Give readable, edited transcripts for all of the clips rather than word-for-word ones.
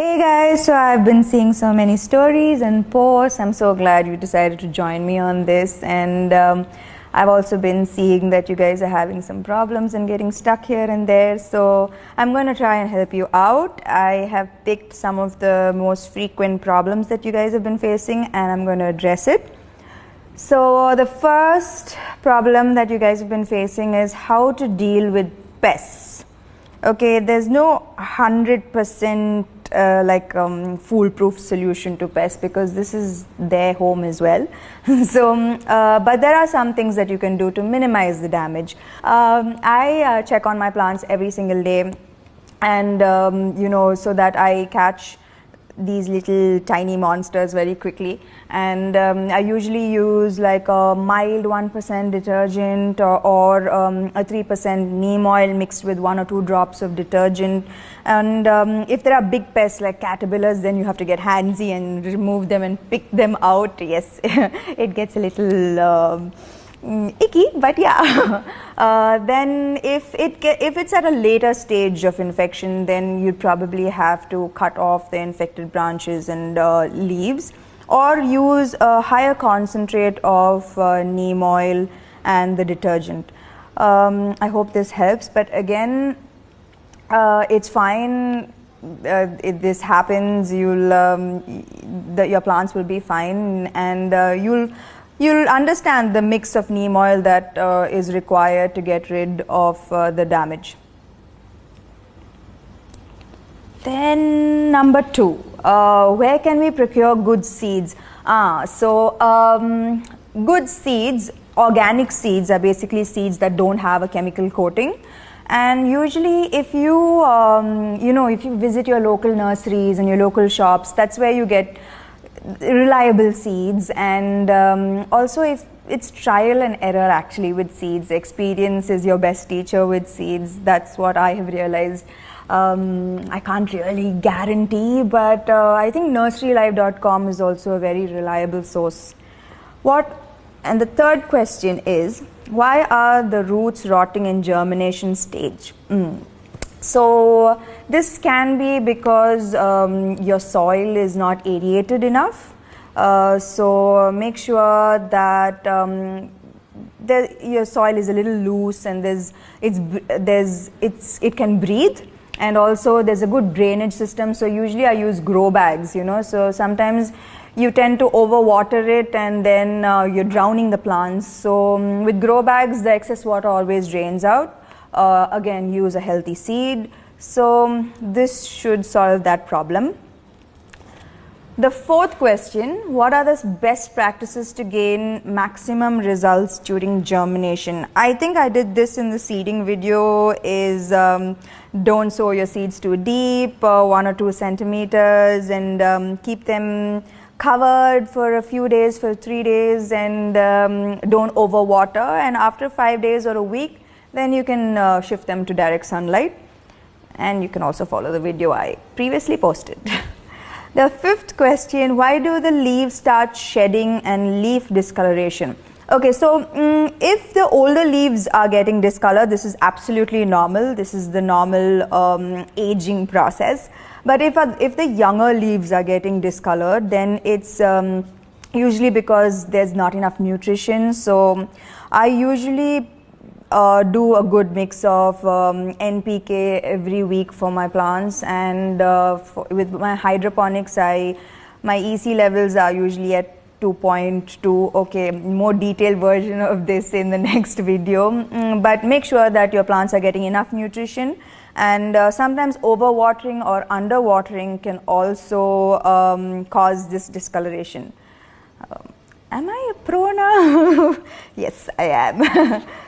Hey guys, so I've been seeing so many stories and posts. I'm so glad you decided to join me on this, and I've also been seeing that you guys are having some problems and getting stuck here and there, so I'm going to try and help you out. I have picked some of the most frequent problems that you guys have been facing, and I'm going to address it. So the first problem that you guys have been facing is how to deal with pests. Okay, there's no 100% foolproof solution to pests because this is their home as well. But there are some things that you can do to minimize the damage. I check on my plants every single day, and so that I catch these little tiny monsters very quickly, and I usually use like a mild 1% detergent or a 3% neem oil mixed with 1 or 2 drops of detergent. And if there are big pests like caterpillars, then you have to get handsy and remove them and pick them out. Yes, it gets a little icky, but yeah. Then if it's at a later stage of infection, then you'd probably have to cut off the infected branches and leaves, or use a higher concentrate of neem oil and the detergent. I hope this helps, but again, it's fine. If this happens, your plants will be fine, and you'll understand the mix of neem oil that is required to get rid of the damage. Then number 2, where can we procure good seeds? Good seeds, organic seeds, are basically seeds that don't have a chemical coating. And usually if you if you visit your local nurseries and your local shops, that's where you get reliable seeds. And also, if it's trial and error actually with seeds. Experience is your best teacher with seeds. That's what I have realized. I can't really guarantee, but I think nurserylife.com is also a very reliable source. And the third question is, why are the roots rotting in germination stage? So this can be because your soil is not aerated enough. So make sure that your soil is a little loose and it can breathe, and also there's a good drainage system. So usually I use grow bags, so sometimes you tend to overwater it and then you're drowning the plants. So with grow bags, the excess water always drains out. Again, use a healthy seed. So this should solve that problem. The fourth question, what are the best practices to gain maximum results during germination? I think I did this in the seeding video. Is don't sow your seeds too deep, 1 or 2 centimeters, and keep them covered for a few days, for 3 days, and don't overwater. And after 5 days or a week, then you can shift them to direct sunlight. And you can also follow the video I previously posted. The fifth question, why do the leaves start shedding and leaf discoloration? Okay, so if the older leaves are getting discolored, this is absolutely normal. This is the normal aging process. But if the younger leaves are getting discolored, then it's usually because there's not enough nutrition. So I usually do a good mix of NPK every week for my plants, and with my hydroponics, my EC levels are usually at 2.2. Okay, more detailed version of this in the next video, but make sure that your plants are getting enough nutrition. And sometimes overwatering or underwatering can also cause this discoloration. Am I a pro now? Yes, I am.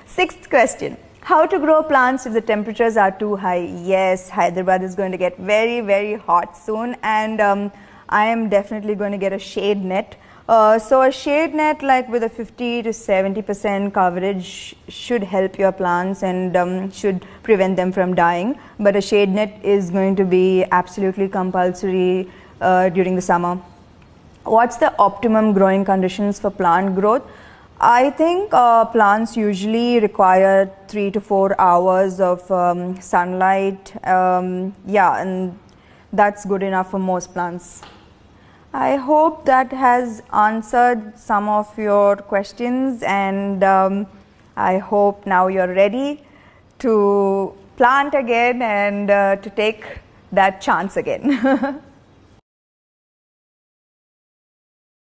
Sixth question, how to grow plants if the temperatures are too high? Yes, Hyderabad is going to get very, very hot soon, and I am definitely going to get a shade net. So a shade net like with a 50 to 70% coverage should help your plants and should prevent them from dying. But a shade net is going to be absolutely compulsory during the summer. What's the optimum growing conditions for plant growth? I think plants usually require 3 to 4 hours of sunlight. And that's good enough for most plants. I hope that has answered some of your questions, and I hope now you're ready to plant again and to take that chance again.